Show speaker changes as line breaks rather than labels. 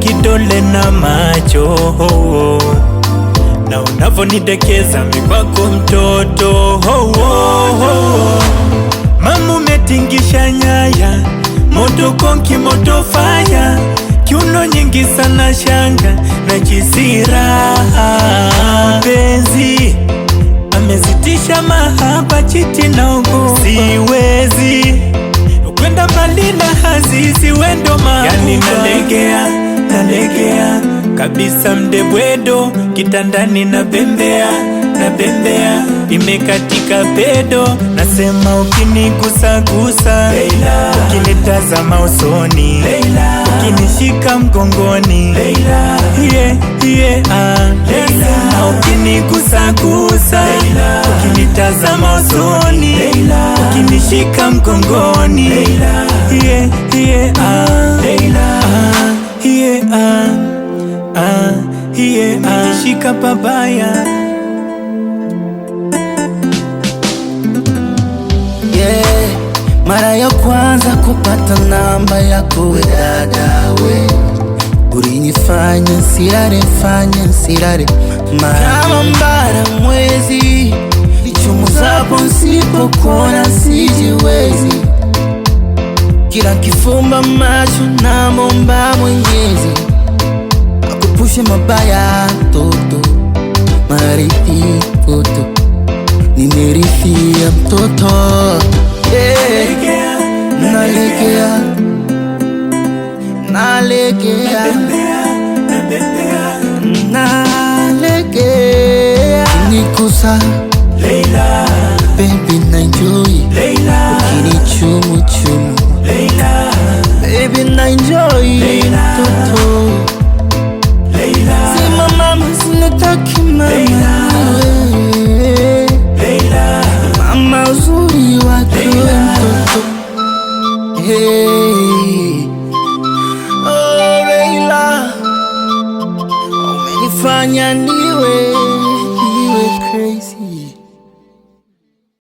kidole na macho, na unavonidekeza mikwako mtoto. Mama umetingisha nyaya, moto konki moto fire, kiuno nyingi sana shanga na jisira. Penzi amezitisha mahaba chiti na ugo, siwezi kwenda mbali na hazizi wendo mahuba. Yani nalegea kabisa mdebwedo, kitandani na bembea imekatika pedo. Nasema ukinigusa gusa, ukinitazama usoni, ukinishika mgongoni, na ukinigusa gusa, ukinitazama usoni, ukinishika mgongoni, shika pabaya.
Mara ya kwanza kupata namba yako we dada we, ulinifanya nsirare kama mbara mwezi, nichomozapo nsipokuona sijiwezi. Kila kifumba macho namomba Mwenyezi akupushe mabaya toto, marithi foto nimerithia mtoto. Nalegea nikusa baby na enjoy, ukini chumu baby na enjoy toto. Sema mama sinataki mama, mama uzuri wake mtoto. Oh Leila, umenifanya niwe crazy.